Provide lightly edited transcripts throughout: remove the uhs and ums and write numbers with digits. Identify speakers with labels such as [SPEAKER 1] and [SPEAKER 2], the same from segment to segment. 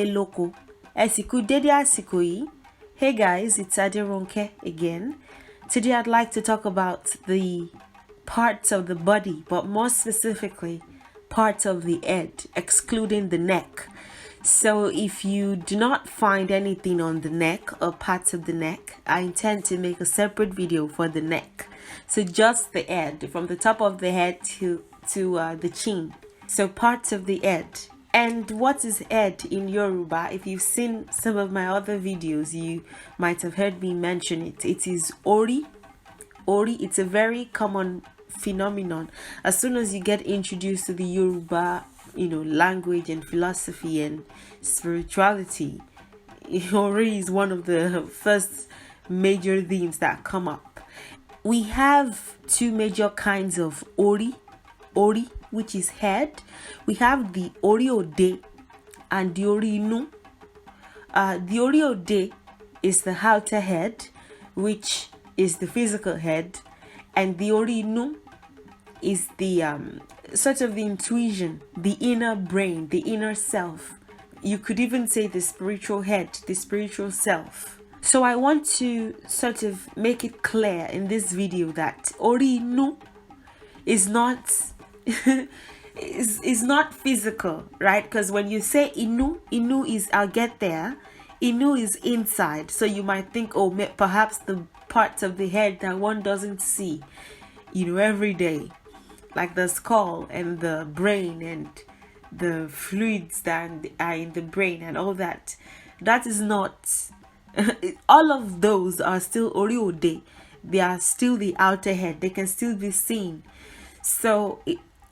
[SPEAKER 1] nílé lóko. Ẹ sì kú dédé àsìkò yìí. Hey guys, it's Aderonke again. Today I'd like to talk about the parts of the body, but more specifically, parts of the head, excluding the neck. So if you do not find anything on the neck or parts of the neck, I intend to make a separate video for the neck. So just the head, from the top of the head to the chin. So parts of the head. And what is head in Yoruba? If you've seen some of my other videos, you might have heard me mention it. It is Ori. Ori, it's a very common phenomenon. As soon as you get introduced to the Yoruba, language and philosophy and spirituality, Ori is one of the first major themes that come up. We have two major kinds of Ori, which is head. We have the Ori Ode and the Ori Inu. The Ori Ode is the outer head, which is the physical head, and the Ori Inu is the sort of the intuition, the inner brain, the inner self. You could even say the spiritual head, the spiritual self. So I want to sort of make it clear in this video that Ori Inu is not is not physical, right? Because when you say Inu is, I'll get there. Inu is inside, so you might think, oh, perhaps the parts of the head that one doesn't see, every day, like the skull and the brain and the fluids that are in the brain and all that. That is not. All of those are still Oriode. They are still the outer head. They can still be seen. So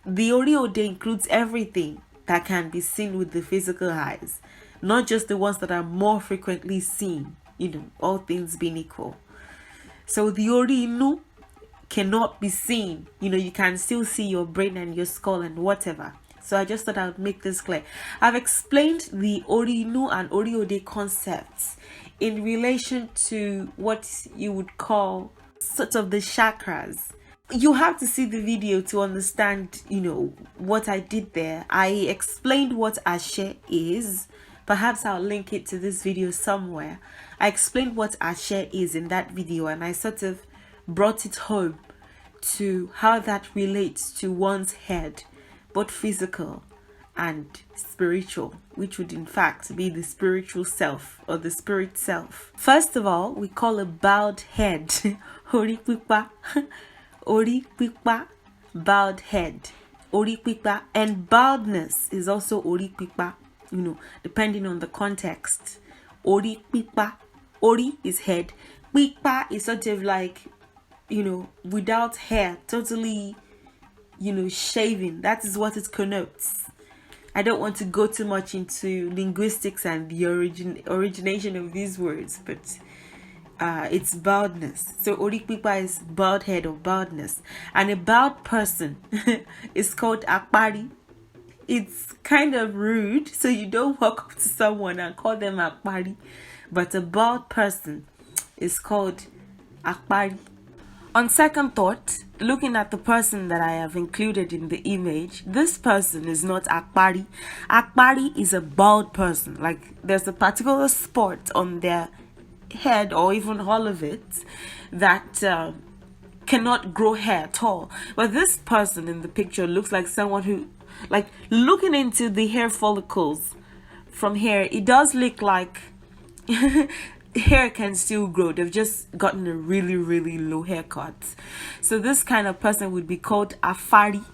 [SPEAKER 1] the Oriode includes everything that can be seen with the physical eyes, not just the ones that are more frequently seen, all things being equal. So the Ori Inu cannot be seen. You can still see your brain and your skull and whatever. So I just thought I would make this clear. I've explained the Ori Inu and Ori Ode concepts in relation to what you would call sort of the chakras. You have to see the video to understand, what I did there. I explained what Ashe is. Perhaps I'll link it to this video somewhere. I explained what Ashe is in that video, and I sort of brought it home to how that relates to one's head, both physical and spiritual, which would in fact be the spiritual self or the spirit self. First of all, we call a bowed head Ori Pipa. Ori Pipa, bowed head. Ori Pipa, and baldness is also Ori Pipa, depending on the context. Ori Pipa. Ori is head. Pipa is sort of like, without hair, totally, shaving. That is what it connotes. I don't want to go too much into linguistics and the origination of these words, but it's baldness. So Oripipa is bald head or baldness. And a bald person is called Akpari. It's kind of rude, so you don't walk up to someone and call them Akpari. But a bald person is called Akpari. On second thought, looking at the person that I have included in the image, this person is not Akpari. Akpari is a bald person. Like, there's a particular spot on their head or even all of it that cannot grow hair at all. But this person in the picture looks like someone who, like, looking into the hair follicles from here, it does look like hair can still grow. They've just gotten a really, really low haircut. So this kind of person would be called Afari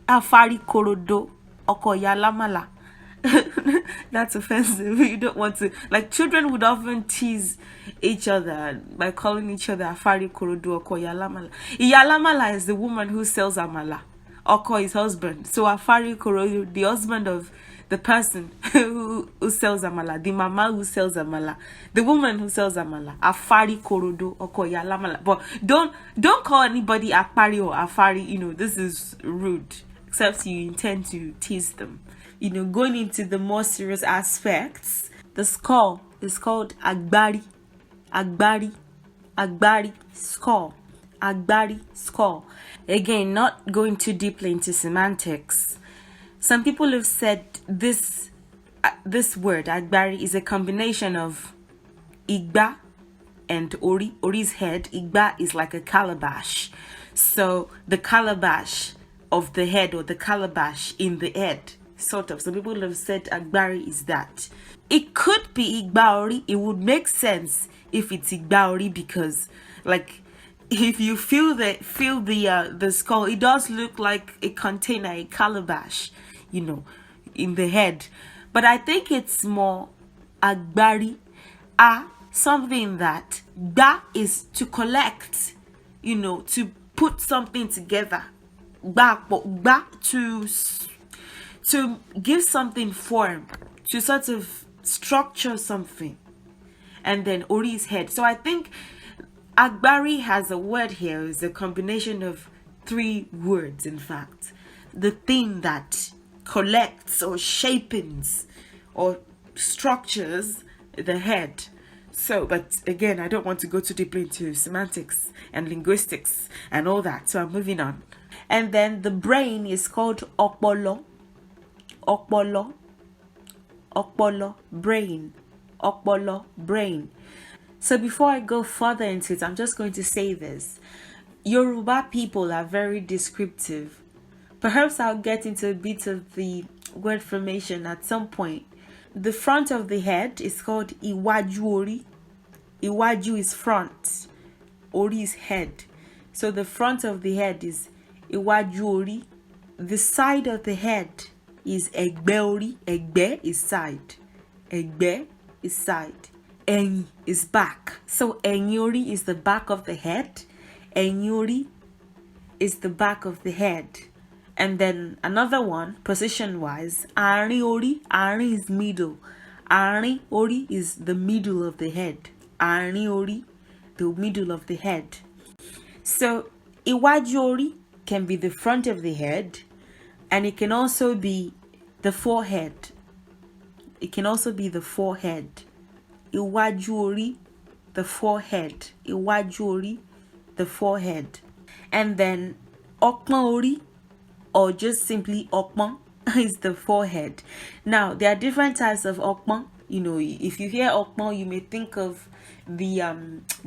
[SPEAKER 1] Korodo Okoyalamala. That's offensive. You don't want to, like, children would often tease each other by calling each other Afari Korodo Okoyalamala. Iyalamala is the woman who sells amala. Oko is husband. So Afari Korodo, the husband of the person who sells amala, the mama who sells amala, the woman who sells amala, Afari Korodo Okoyalamala. But don't call anybody Akpari or Afari. This is rude, except you intend to tease them. Going into the more serious aspects, the skull is called Agbari, skull, Agbari, skull. Again, not going too deeply into semantics. Some people have said this this word, agbari, is a combination of igba and ori. Ori's head. Igba is like a calabash. So the calabash of the head, or the calabash in the head, sort of. So people have said agbari is that. It could be igbaori. It would make sense if it's igbaori, because like if you feel the skull, it does look like a container, a calabash, in the head. But I think it's more agbari, something that ba is to collect, to put something together. Ba to give something form, to sort of structure something. And then Ori's head. So I think agbari has a word here, is a combination of 3 words, in fact. The thing that collects or shapens or structures the head. So, but again, I don't want to go too deeply into semantics and linguistics and all that. So I'm moving on. And then the brain is called opolo. Opolo. Opolo, brain. Opolo, brain. So before I go further into it, I'm just going to say this. Yoruba people are very descriptive. Perhaps I'll get into a bit of the word formation at some point. The front of the head is called iwaju ori. Iwaju is front. Ori is head. So the front of the head is iwaju ori. The side of the head is egbe ori. Egbe is side. Egbe is side. Ẹ̀yìn is back. So ẹ̀yìn orí is the back of the head. Ẹ̀yìn orí is the back of the head. And then another one, position wise, àárín orí. Àárín is middle. Àárín orí is the middle of the head. Àárín orí, the middle of the head. So iwájú orí can be the front of the head, and it can also be the forehead. It can also be the forehead. Iwájú orí, the forehead. Iwájú orí, the forehead. And then ọpọ́n orí, or just simply ọpọ́n, is the forehead. Now, there are different types of ọpọ́n. If you hear ọpọ́n, you may think of the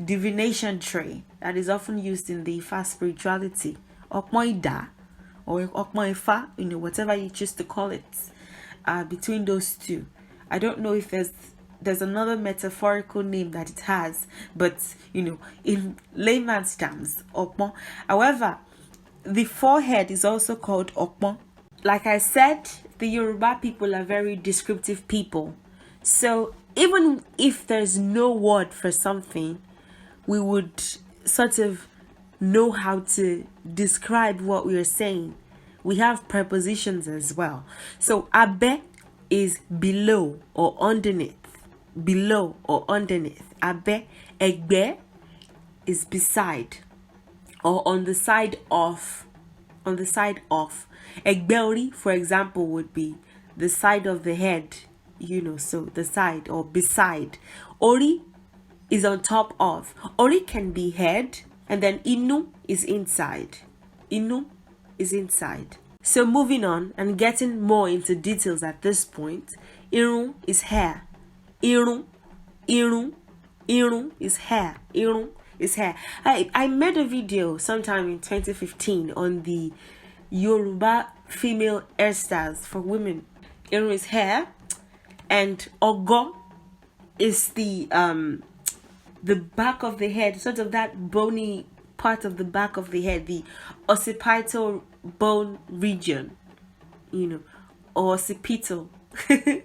[SPEAKER 1] divination tray that is often used in the Ifa spirituality. Ọpọ́n ìdá, or ọpọ́n Ifá, whatever you choose to call it. Between those two, I don't know if there's another metaphorical name that it has, but in layman's terms, ọpọ́n. However, the forehead is also called ọpọ́n. Like I said, the Yoruba people are very descriptive people. So even if there's no word for something, we would sort of know how to describe what we are saying. We have prepositions as well. So abe is below or underneath. Below or underneath. Abe. Egbe is beside or on the side of. On the side of. Egbeori, for example, would be the side of the head, so the side or beside. Ori is on top of. Ori can be head, and then inu is inside. Inu is inside. So moving on and getting more into details at this point, irun is hair. Irun is hair. Irun is hair. I made a video sometime in 2015 on the Yoruba female hairstyles for women. Irun is hair, and ogo is the back of the head, sort of that bony part of the back of the head, the Occipital-Bone Region, or occipital. I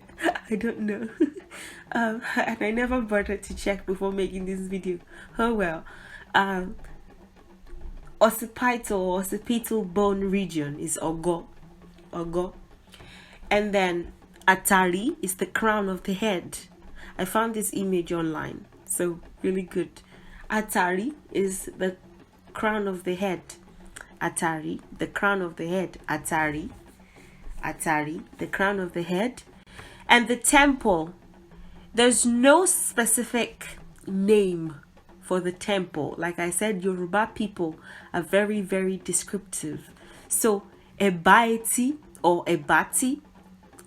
[SPEAKER 1] don't know. And I never bothered to check before making this video. Oh well. Occipital-Bone Region is ogo. And then atari is the crown of the head. I found this image online, so really good. Atari is the crown of the head. Atari, the crown of the head. Atari, the crown of the head. And the temple, there's no specific name for the temple. Like I said, Yoruba people are very, very descriptive. So ebaeti or ebati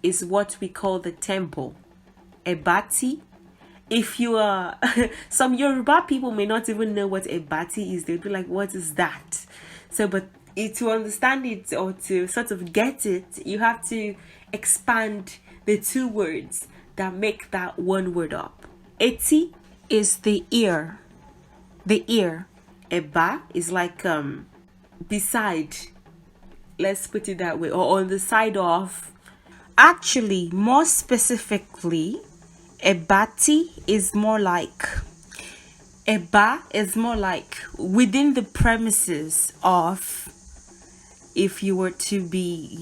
[SPEAKER 1] is what we call the temple. Ebati. If you are, some Yoruba people may not even know what ebati is. They'll be like, what is that? So, but to understand it or to sort of get it, you have to expand the two words that make that one word up. Eti is the ear. The ear. Eba is like beside. Let's put it that way. Or on the side of. Actually, more specifically, ebati is more like. Eba is more like within the premises of. If you were to be,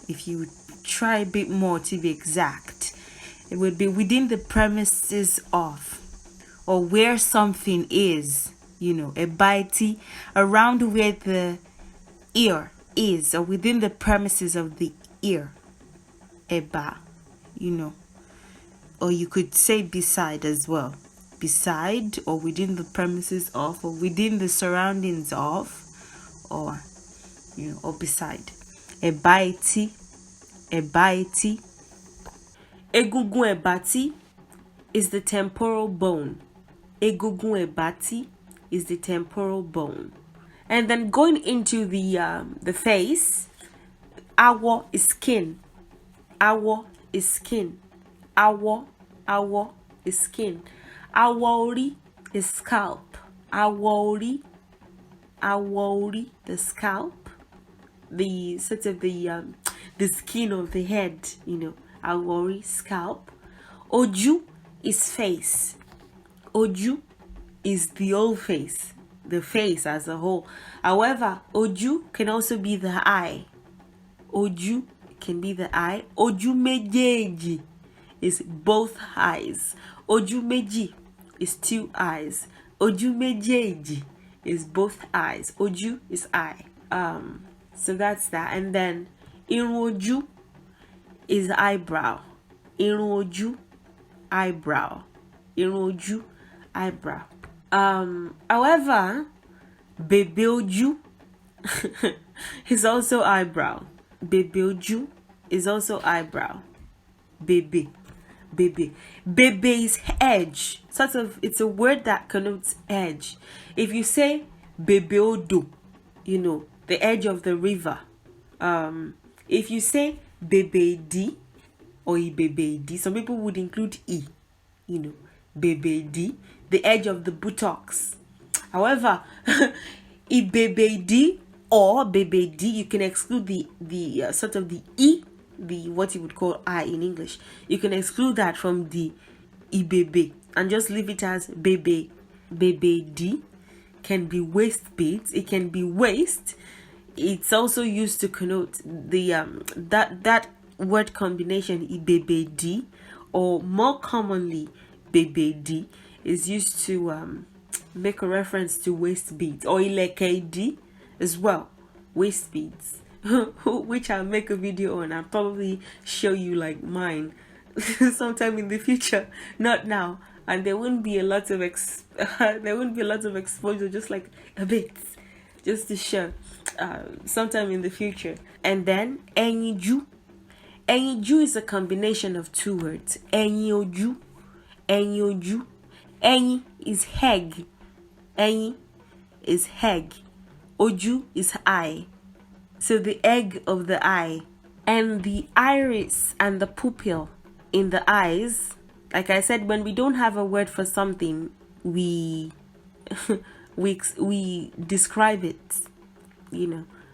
[SPEAKER 1] if you would try a bit more to be exact, it would be within the premises of, or where something is, ebati, around where the ear is, or within the premises of the ear. Eba, or you could say beside as well. Beside, or within the premises of, or within the surroundings of, or or beside. Ebaiti. Egungun ebati is the temporal bone. Egungun ebati is the temporal bone. And then going into the face, awo is skin. Awo is skin. Awo is skin. Awori is scalp. Awori, the scalp. The sort of the skin of the head, awori, scalp. Oju is face. Oju is the whole face, the face as a whole. However, oju can also be the eye. Oju can be the eye. Oju mejeji is both eyes. Oju meji is two eyes. Oju mejeji is both eyes. Oju is eye. So that's that. And then irun ojú is eyebrow. Irun ojú, eyebrow. Irun ojú, eyebrow. However, bèbè ojú is also eyebrow. Bèbè ojú is also eyebrow. Bèbè. Bèbè is edge. Sort of, it's a word that connotes edge. If you say bèbè odò, the edge of the river. If you say bebedi or ibebedi, some people would include e, bebedi, the edge of the buttocks. However, ibebedi or bebedi, you can exclude the sort of the e, the what you would call I in English. You can exclude that from the ibebe and just leave it as bebe. Bebedi can be waist beads. It can be waist. It's also used to connote the that word combination ibebedi, or more commonly bebedi, is used to make a reference to waist beads, or ilekedi as well, waist beads, which I'll make a video on. I'll probably show you like mine sometime in the future, not now, and there wouldn't be a lot of exposure, just like a bit, just to show. Sometime in the future. And then ẹyinjú. Ẹyinjú is a combination of two words. Ẹyin ojú. Ẹyin is egg. Ẹyin is egg. Ojú is eye. So the egg of the eye. And the iris and the pupil in the eyes. Like I said, when we don't have a word for something, we describe it.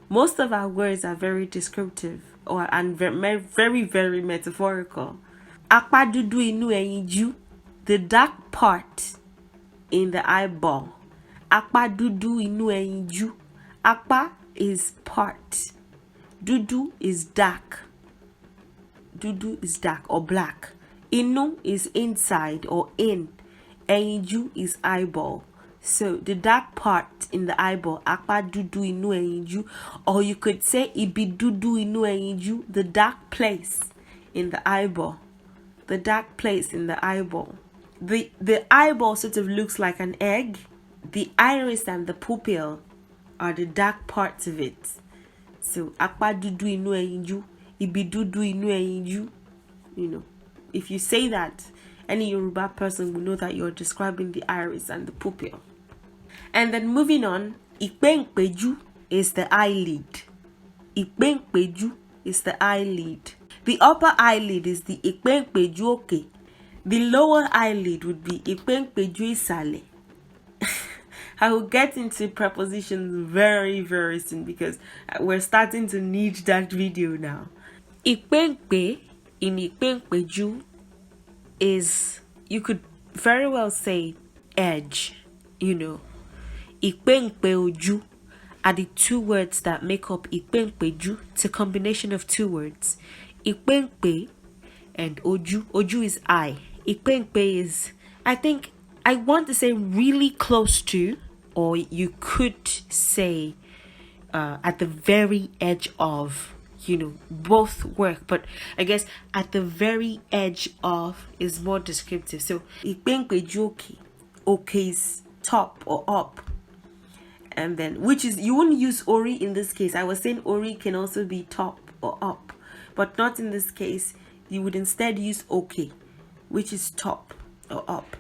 [SPEAKER 1] Most of our words are very descriptive and very, very metaphorical. Apá dúdú inú ẹyinjú, the dark part in the eyeball. Apá dúdú inú ẹyinjú. Apá is part. Dúdú is dark. Dúdú is dark or black. Inú is inside or in. Ẹyinjú is eyeball. So the dark part in the eyeball, apá dúdú inú ẹyinjú, or you could say ibi dúdú inú ẹyinjú, the dark place in the eyeball. The dark place in the eyeball. The eyeball sort of looks like an egg. The iris and the pupil are the dark parts of it. So apá dúdú inú ẹyinjú, ibi dúdú inú ẹyinjú. you know. If you say that, any Yoruba person will know that you're describing the iris and the pupil. And then moving on, Ipenpeju is the eyelid. Ipenpeju is the eyelid. The upper eyelid is the Ipenpeju oke. The lower eyelid would be Ipenpeju isale. I will get into prepositions very, very soon because we're starting to need that video now. Ipenpe in Ipenpeju is, you could very well say, edge, you know. Ipenpeoju are the two words that make up Ipenpeju. It's a combination of two words. Ipenpe and Oju. Oju is eye. Ipenpe is, I want to say really close to, or you could say at the very edge of, you know, both work, but I guess at the very edge of is more descriptive. So Ipenpeju oke is top or up. And then, which is, you wouldn't use ori in this case. I was saying ori can also be top or up, but not in this case. You would instead use oke, which is top or up.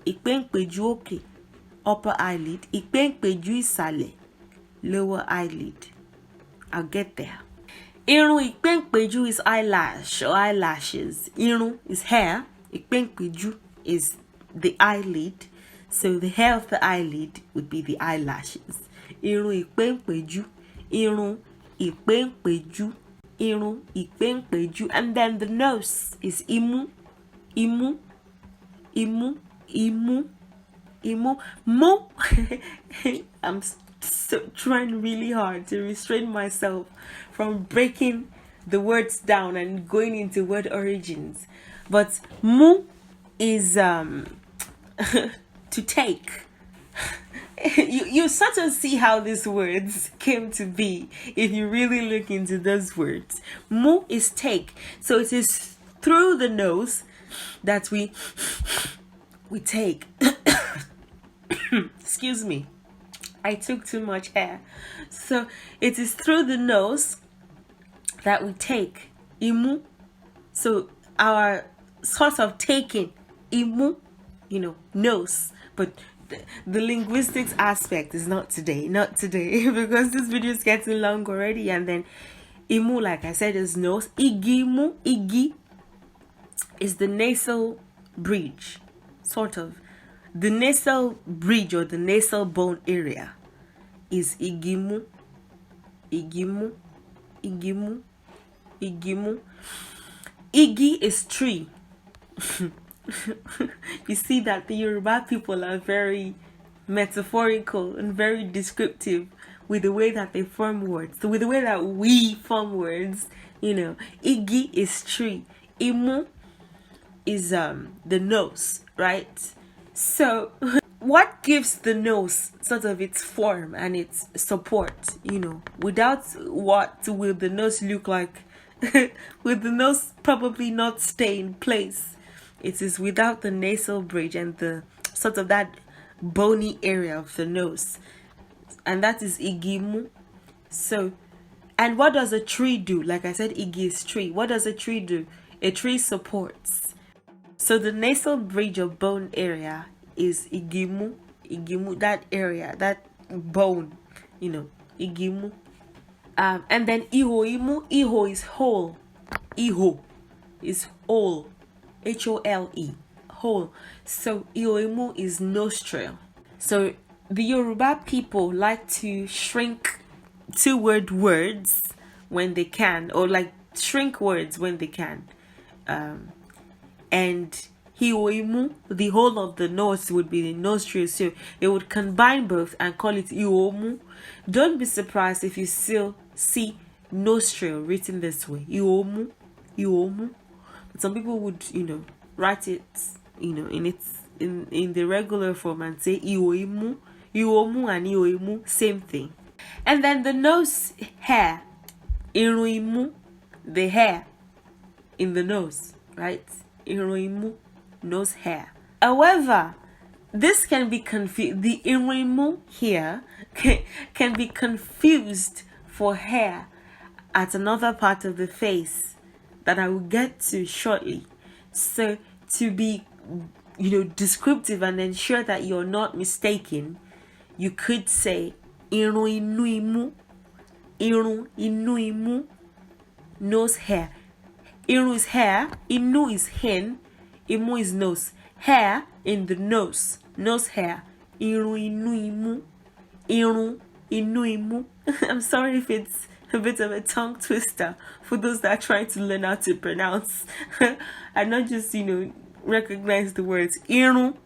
[SPEAKER 1] Ipenpeju oke, upper eyelid. Ipenpeju isale, lower eyelid. I'll get there. Irun Ipenpeju is eyelash or eyelashes. Irun is hair. Ipenpeju is the eyelid. So the hair of the eyelid would be the eyelashes. Irun Ipenpeju, irun Ipenpeju, irun Ipenpeju. And then the nose is imu, imu, imu, imu, imu, mu. I'm trying really hard to restrain myself from breaking the words down and going into word origins. But mu is to take. You sort of see how these words came to be if you really look into those words. Mu is take. So it is through the nose that we take. Excuse me. I took too much hair. So it is through the nose that we take. Imu. So our sort of taking. Imu, you know, nose. But the linguistics aspect is not today, because this video is getting long already. And then imu, like I said, is nose. Igimu, igi is the nasal bridge, sort of. The nasal bridge or the nasal bone area is igimu, igimu, igimu, igimu. Igi is tree. You see that the Yoruba people are very metaphorical and very descriptive with the way that they form words. So with the way that we form words, you know, igi is tree. Imu is the nose, right? So what gives the nose sort of its form and its support, you know? Without what will the nose look like? With the nose probably not stay in place. It is without the nasal bridge and the sort of that bony area of the nose. And that is igimu. So, and what does a tree do? Like I said, igi is tree. What does a tree do? A tree supports. So the nasal bridge or bone area is igimu. Igimu, that area, that bone, you know, igimu. And then iho is whole. Iho is whole. H-O-L-E, whole. So iho is nostril. So the Yoruba people like to shrink two-word words when they can, or like shrink words when they can. And iho, the whole of the nose would be the nostril. So they would combine both and call it iho. Don't be surprised if you still see nostril written this way. Iho, iho. Some people would, you know, write it, you know, in the regular form and say iho and iho, same thing. And then the nose hair, irun, the hair in the nose, right? Irun, nose hair. However, this can be confused. The irun here can be confused for hair at another part of the face that I will get to shortly. So to be, descriptive and ensure that you're not mistaken, you could say irun inú imú, irun inú imú, nose hair. Irun is hair, inú is hen, imú is nose. Hair in the nose, nose hair. Irun inú imú, irun inú imú. I'm sorry if it's a bit of a tongue twister for those that are trying to learn how to pronounce and not just, recognize the words. Irun,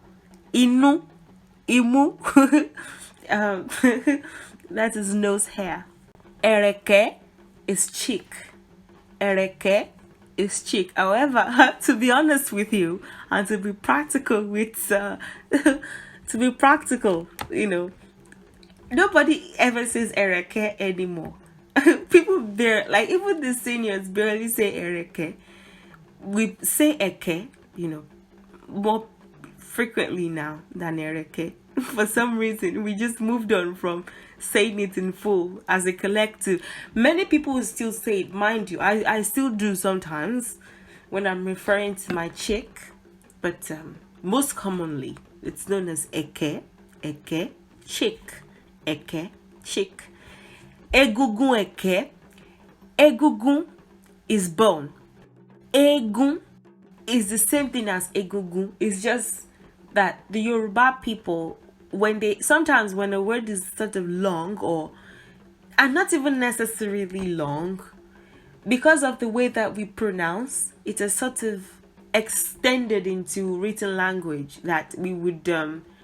[SPEAKER 1] inu, imu. That is nose hair. Ereke is cheek. Ereke is cheek. However, to be honest with you, and to be practical with, nobody ever says ereke anymore. People there, like even the seniors, barely say ereke. We say eke, more frequently now than ereke. For some reason, we just moved on from saying it in full as a collective. Many people will still say it, mind you. I still do sometimes when I'm referring to my cheek, but most commonly it's known as eke, cheek, eke, cheek. Egungun eke. Egungun is bone. Egun is the same thing as egungun. It's just that the Yoruba people, sometimes when a word is sort of long and not even necessarily long, because of the way that we pronounce, it is sort of extended into written language that we would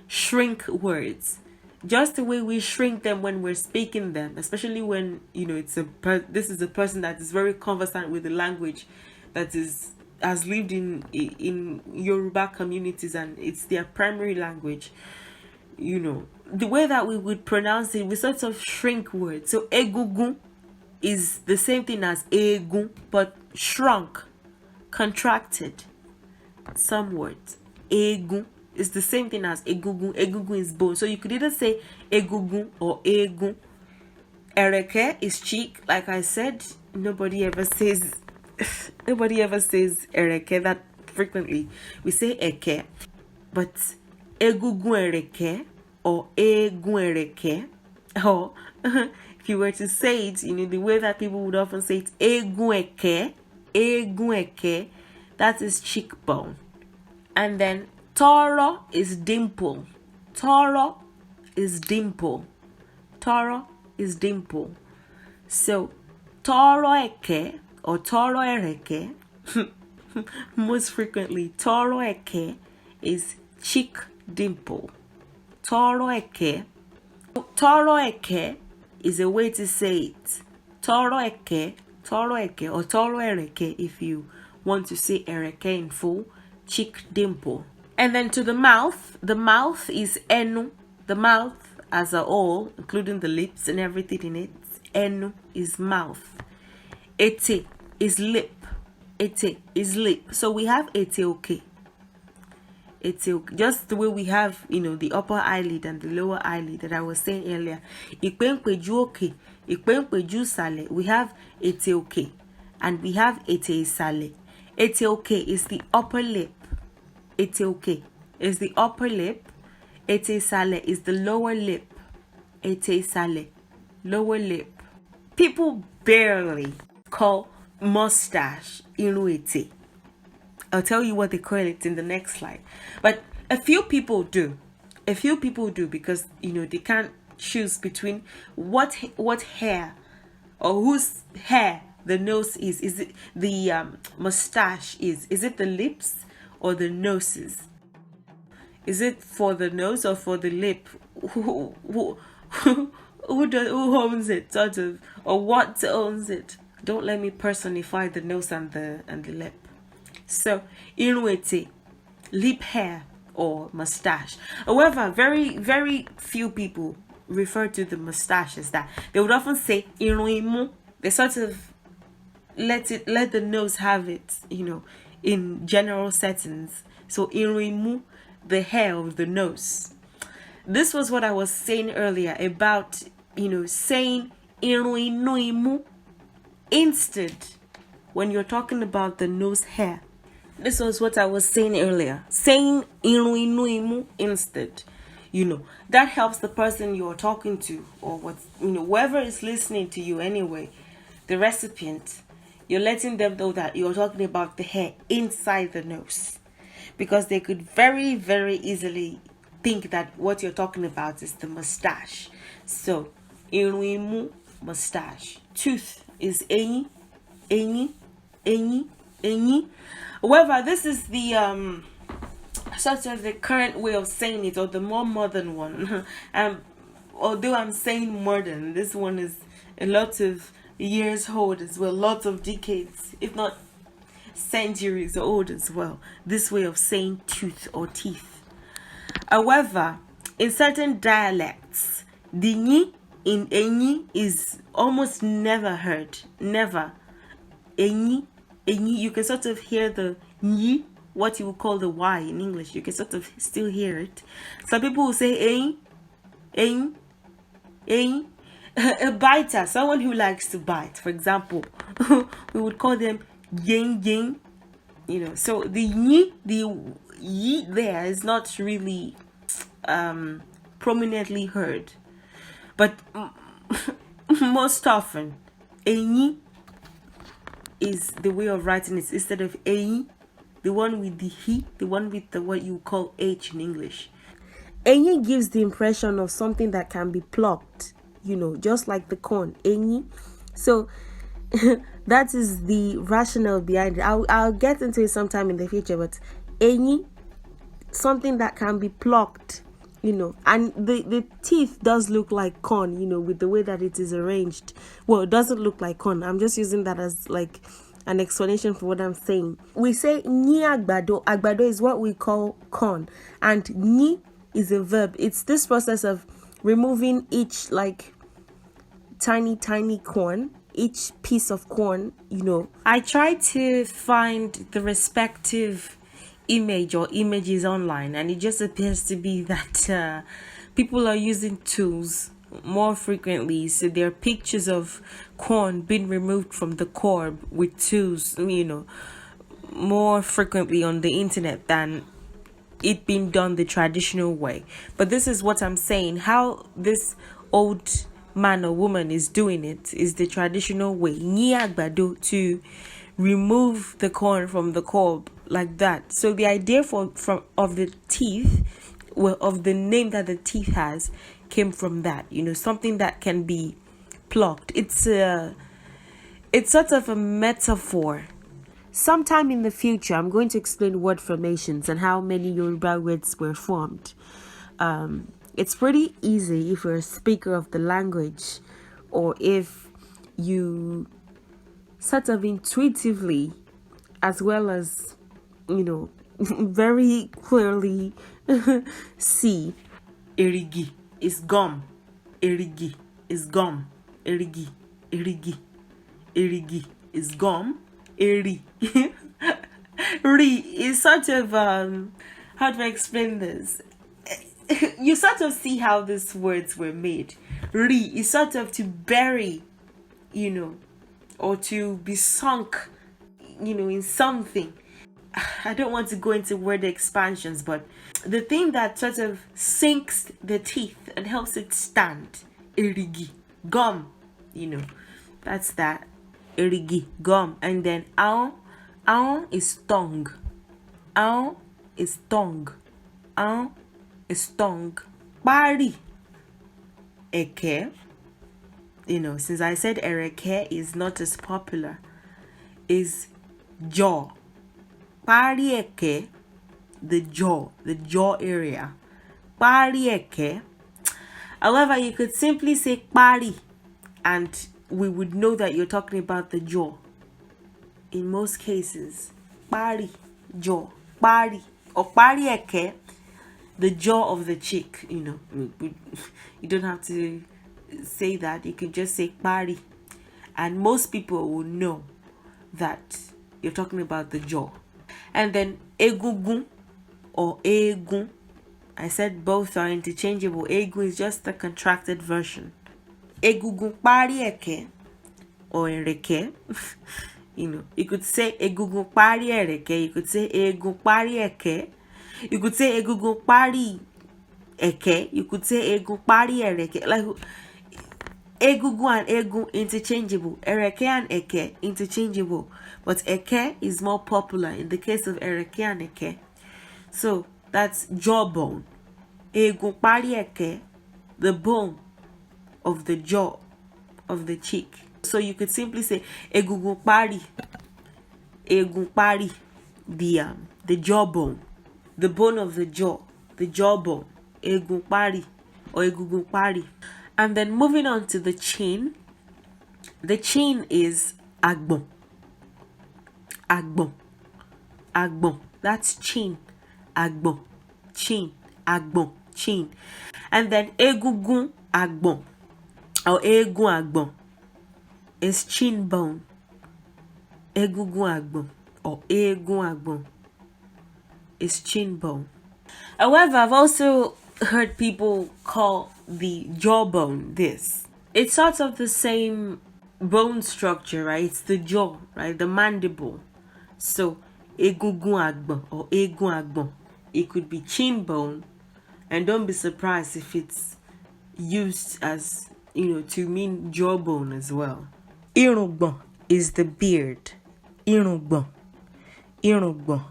[SPEAKER 1] shrink words. Just the way we shrink them when we're speaking them, especially when this is a person that is very conversant with the language that has lived in Yoruba communities and it's their primary language. The way that we would pronounce it, we sort of shrink words. So egungun is the same thing as egun, but shrunk, contracted. Some words. Egun is the same thing as egungun. Egungun is bone. So you could either say egungun or egun. Ereke is cheek. Like I said, nobody ever says ereke that frequently. We say eke. But egungun ereke or egun ereke, or if you were to say it, the way that people would often say it, egun eke, that is cheekbone. And then toro is dimple. Toro is dimple. Toro is dimple. So toro eke or toro ereke, most frequently toro eke is cheek dimple. Toro eke is a way to say it. Toro eke, or toro ereke if you want to say ereke in full, cheek dimple. And then to the mouth is enu. The mouth as a whole, including the lips and everything in it, enu is mouth. Ete is lip. Ete is lip. So we have ete okay. Just the way we have, the upper eyelid and the lower eyelid that I was saying earlier. Ikpenkpeju oke, ikpenkpeju sale. We have ete okay, and we have ete sale. Ete okay is the upper lip. Ete okay is the upper lip. Ete sale is the lower lip. Ete sale, lower lip. People barely call mustache iruete. I'll tell you what they call it in the next slide. But a few people do. Because, they can't choose between what hair or whose hair the nose is. Is it the mustache is? Is it the lips or the noses? Is it for the nose or for the lip? Who owns it, sort of, or what owns it? Don't let me personify the nose and the lip. So, iruete, lip hair or mustache. However, very, very few people refer to the mustache as that. They would often say iruimu. They sort of let the nose have it, in general settings. So iruimu, the hair of the nose. This was what I was saying earlier about, saying iruinuimu instead when you're talking about the nose hair. This was what I was saying earlier. Saying inu inu imu instead. That helps the person you're talking to, or whoever is listening to you anyway, the recipient. You're letting them know that you're talking about the hair inside the nose, because they could very, very easily think that what you're talking about is the mustache. So, imu, mustache. Tooth is eni, eni, eni, eni. However, this is the sort of the current way of saying it, or the more modern one. Although I'm saying modern, this one is a lot of years old as well, lots of decades, if not centuries old as well. This way of saying tooth or teeth. However, in certain dialects, the ni in eni is almost never heard. Never. Eni, eni. You can sort of hear the ni, what you would call the Y in English. You can sort of still hear it. Some people will say ein, ein, ein. A biter, someone who likes to bite, for example, we would call them yin yin. So the yi there is not really prominently heard, but most often yi is the way of writing it instead of a, the one with the he, the one with the what you call h in English. Yi gives the impression of something that can be plucked, just like the corn, enyi. So that is the rationale behind it. I'll get into it sometime in the future, but enyi, something that can be plucked, and the teeth does look like corn, with the way that it is arranged. Well, it doesn't look like corn. I'm just using that as like an explanation for what I'm saying. We say ni agbado. Agbado is what we call corn, and ni is a verb. It's this process of removing each like tiny corn, each piece of corn. I tried to find the respective image or images online, and it just appears to be that people are using tools more frequently. So there are pictures of corn being removed from the cob with tools, more frequently on the internet than it being done the traditional way. But this is what I'm saying. How this old man or woman is doing it is the traditional way. Niagbado, to remove the corn from the cob like that. So the idea of the teeth, well, of the name that the teeth has, came from that. Something that can be plucked. It's sort of a metaphor. Sometime in the future, I'm going to explain word formations and how many Yoruba words were formed. It's pretty easy if you're a speaker of the language, or if you sort of intuitively, as well as, very clearly see. Erigi is gum. Erigi is gum. Erigi, erigi, erigi is gum. Eri. Ri is sort of, how do I explain this? You sort of see how these words were made. Ri is sort of to bury, or to be sunk, in something. I don't want to go into word expansions, but the thing that sort of sinks the teeth and helps it stand. Erigi. Gum. That's that. Erigi, gum. And then aon is tongue. Aon is tongue. Aon is tongue. Bari. Eke. Since I said ereke is not as popular, is jaw. Bari eke, the jaw area. Bari eke. However, you could simply say bari, and we would know that you're talking about the jaw. In most cases, bari, jaw, bari, or bari eke, the jaw of the cheek. You don't have to say that. You can just say bari, and most people will know that you're talking about the jaw. And then egungun or egun. I said both are interchangeable. Egun is just the contracted version. Egungun pari eke or ereke You know, you could say egungun pari ereke. You could say egun pari eke. You could say egungun pari eke. You could say egun pari ereke. Like egungun and egun interchangeable. Ereke and eke interchangeable. But eke is more popular in the case of ereke and eke. So that's jawbone. Egun pari eke, the bone of the jaw, of the cheek. So you could simply say egungun pari, the jawbone, the bone of the jaw, the jawbone, egun pari or egungun pari. And then moving on to the chin. The chin is agbon. Agbon. Agbon. That's chin. Agbon. Chin. Agbon. Chin. And then egungun agbon or egun agbon is chin bone. Egungun agbon or egun agbon is chin bone. However, I've also heard people call the jawbone this. It's sort of the same bone structure, right? It's the jaw, right? The mandible. So egungun agbon or egun agbon. It could be chin bone, and don't be surprised if it's used as, to mean jawbone as well. Irùngbọ̀n is the beard. Irùngbọ̀n. Irùngbọ̀n.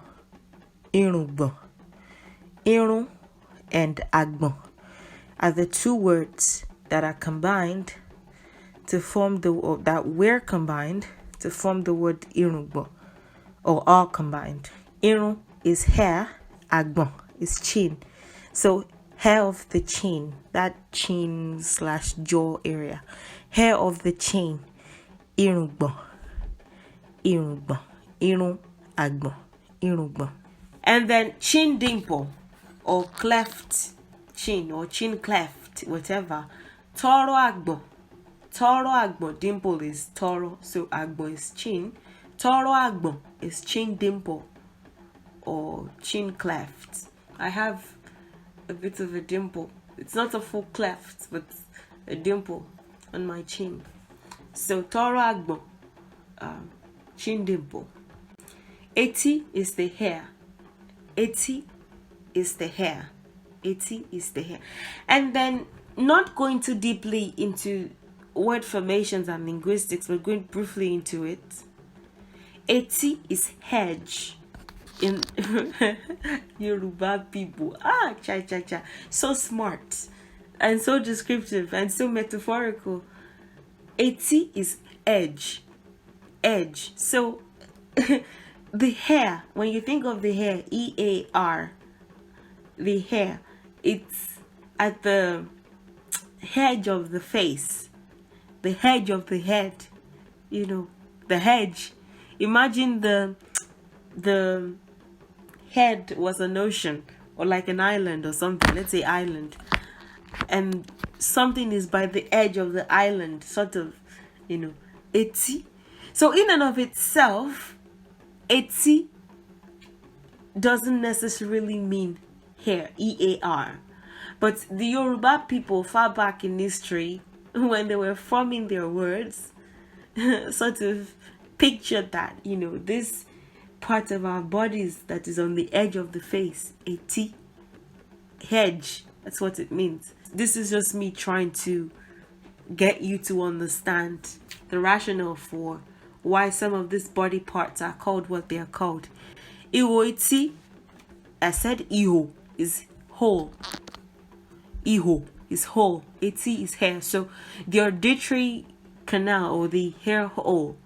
[SPEAKER 1] Irùngbọ̀n. Irun and agbon are the two words that are combined to form the word irùngbọ̀n, or all combined. Irun is hair, agbon is chin. So hair of the chin, that chin/jaw area, hair of the chin, irùngbọ̀n, irùngbọ̀n, irun agbon, irùngbọ̀n. And then chin dimple or cleft chin or chin cleft, whatever. Toro agbon. Toro agbon. Dimple is toro, so agbon is chin. Toro agbon is chin dimple or chin cleft. I have a bit of a dimple. It's not a full cleft, but a dimple on my chin. So toro agbon, chin dimple. Eti is the hair. Eti is the hair. Eti is the hair. And then, not going too deeply into word formations and linguistics, but going briefly into it. Eti is hedge in Yoruba people. So smart and so descriptive and so metaphorical. Eti is edge. Edge. So the hair, when you think of the hair, E-A-R, the hair, it's at the hedge of the face, the hedge of the head, the hedge. Imagine the head was an ocean or like an island or something. Let's say island, and something is by the edge of the island, sort of, eti. So in and of itself, eti doesn't necessarily mean hair, E-A-R. But the Yoruba people far back in history, when they were forming their words, sort of pictured that, this part of our bodies that is on the edge of the face, eti, hedge, that's what it means. This is just me trying to get you to understand the rationale for why some of these body parts are called what they are called. Iho eti, I said iho is whole. Iho is whole. Eti is hair. So the auditory canal or the hair hole,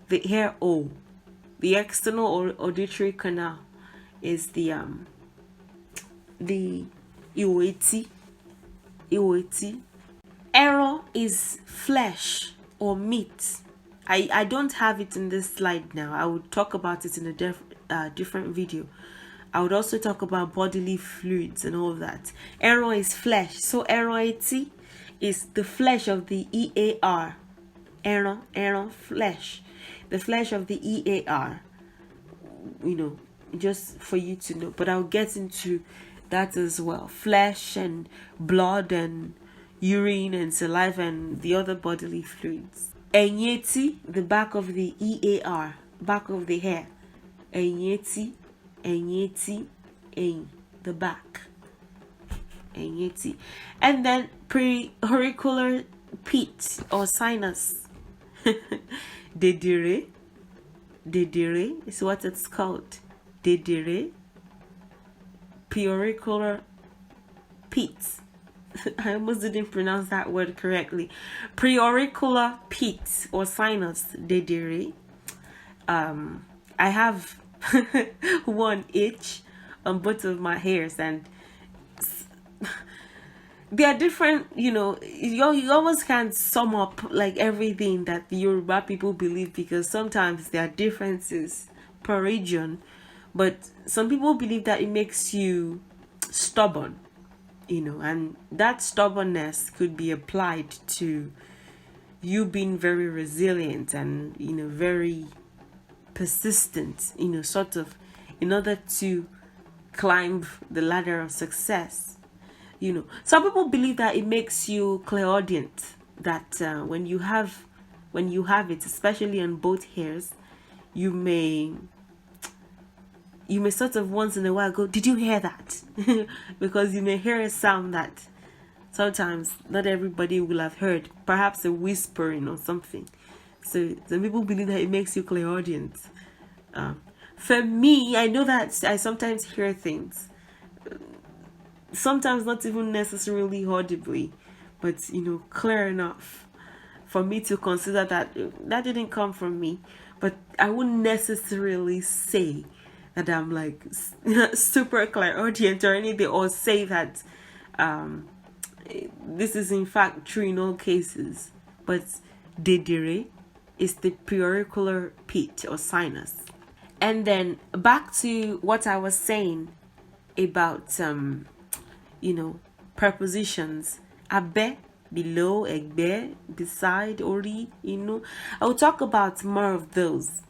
[SPEAKER 1] the external auditory canal is the iho eti. Iho eti. Ẹran is flesh or meat. I don't have it in this slide now. I would talk about it in a different video. I would also talk about bodily fluids and all of that. Ẹran is flesh. So ẹran eti is the flesh of the E-A-R. Ẹran, flesh. The flesh of the E-A-R. Just for you to know. But I'll get into that as well. Flesh and blood and urine and saliva and the other bodily fluids. Enyeti, the back of the EAR, back of the hair. Enyeti, enyeti, the back. Enyeti. And then preauricular pit or sinus. Dedire. Dedire is what it's called. Dedire. Preauricular pit. I almost didn't pronounce that word correctly. Preauricular pit or sinus. Dedire. I have one itch on both of my hairs, and they are different. You almost can't sum up like everything that the Yoruba people believe, because sometimes there are differences per region. But some people believe that it makes you stubborn, and that stubbornness could be applied to you being very resilient and very persistent, sort of, in order to climb the ladder of success. Some people believe that it makes you clairaudient, that when you have it, especially on both hairs, you may sort of once in a while go, did you hear that? Because you may hear a sound that sometimes not everybody will have heard, perhaps a whispering or something. So some people believe that it makes you clairaudient. For me, I know that I sometimes hear things, sometimes not even necessarily audibly, but clear enough for me to consider that didn't come from me. But I wouldn't necessarily say that I'm like super clairaudient or anything, or say that this is in fact true in all cases. But dedire is the preauricular pit or sinus. And then back to what I was saying about prepositions. Abe, below, egbe, beside, ori, I will talk about more of those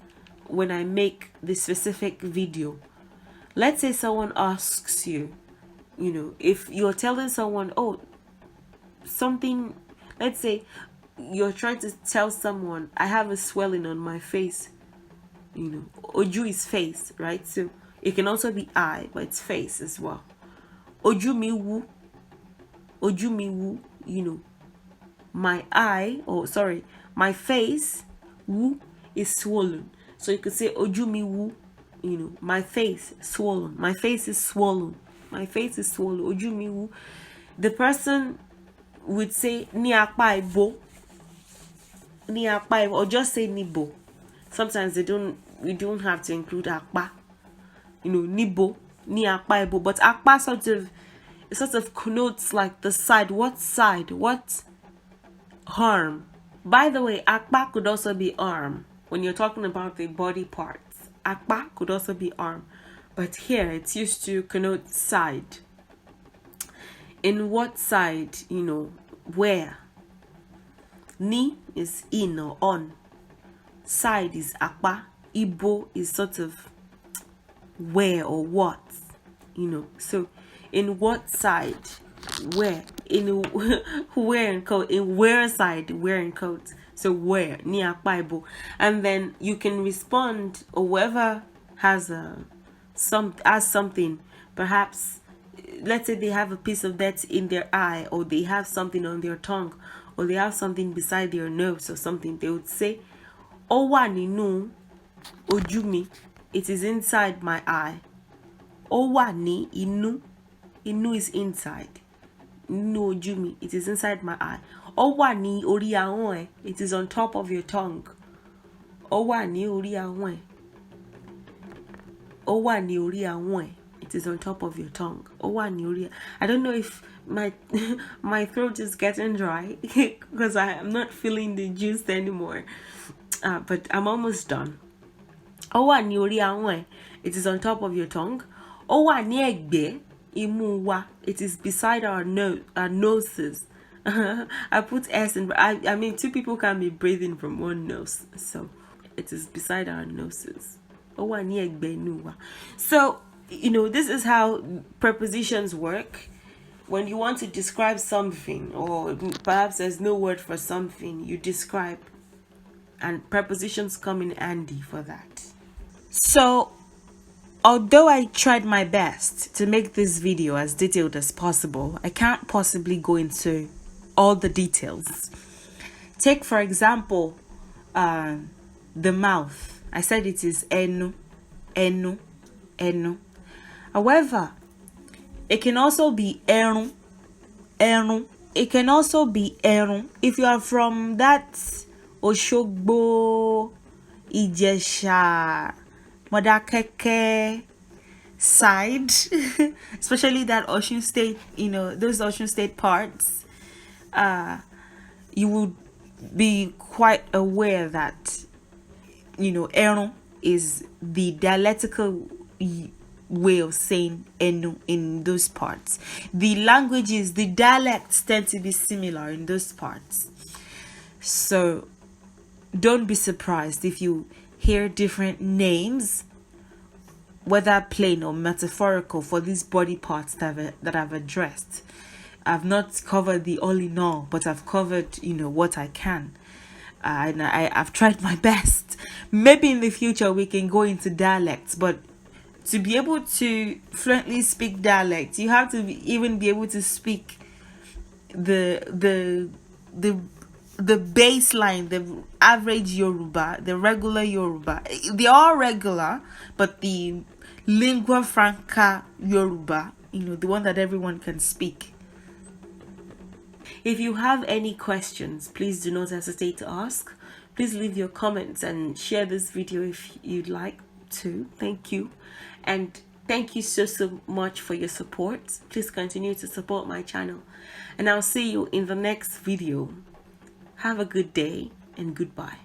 [SPEAKER 1] when I make the specific video. Let's say someone asks you, if you're telling someone, oh, something, let's say you're trying to tell someone, I have a swelling on my face. Oju is face, right? So it can also be eye, but it's face as well. Oju mi wu. Oju mi wu, my eye, my face, wu, is swollen. So you could say oju mi wu, my face swollen. My face is swollen. My face is swollen. Oju mi wu. The person would say ni apa ibo. Ni apa ibo, or just say nibo. Sometimes we don't have to include akpa. Nibo, ni akpa ibo. But akpa sort of connotes like the side. What side? What arm? By the way, akpa could also be arm. When you're talking about the body parts, akpa could also be arm. But here it's used to connote side. In what side? Where? Ni is in or on. Side is akpa. Ibo is sort of where or what. So in what side? Where? In where and coat. In where side? Where and coat. So where? Ni akpa ibo. And then you can respond, or whoever has something, perhaps, let's say they have a piece of dirt in their eye, or they have something on their tongue, or they have something beside their nose or something, they would say, owa ninu oju mi, it is inside my eye. Owa ni inu, inu is inside. Inu oju mi, it is inside my eye. Owa ni ori ahon, it is on top of your tongue. Owa ni ori ahon. Owa ni ori ahon, it is on top of your tongue. Owa ni ori. I don't know if my throat is getting dry because I am not feeling the juice anymore. But I'm almost done. Owa ni ori ahon, it is on top of your tongue. Owa ni egbe imu wa, it is beside our noses. I put S in. I mean, two people can be breathing from one nose, so it is beside our noses. Owa ni egbe imu wa. So this is how prepositions work. When you want to describe something, or perhaps there's no word for something, you describe and prepositions come in handy for that. So although I tried my best to make this video as detailed as possible, I can't possibly go into all the details. Take for example the mouth. I said it is enu, enu, enu. However, it can also be erun, erun. It can also be erun. If you are from that Oshogbo, Ijesha, Modakeke side, especially that Osun State, those Osun State parts, you would be quite aware that, erun is the dialectical way of saying enu in those parts. The languages, the dialects tend to be similar in those parts. So don't be surprised if you hear different names, whether plain or metaphorical, for these body parts that I've addressed. I've not covered the all in all, but I've covered, what I can. And I've tried my best. Maybe in the future we can go into dialects, but to be able to fluently speak dialect, you have to even be able to speak the baseline, the average Yoruba, the regular Yoruba. They're all regular, but the lingua franca Yoruba, the one that everyone can speak. If you have any questions, please do not hesitate to ask. Please leave your comments and share this video if you'd like to. Thank you. And thank you so much for your support. Please continue to support my channel. And I'll see you in the next video. Have a good day and goodbye.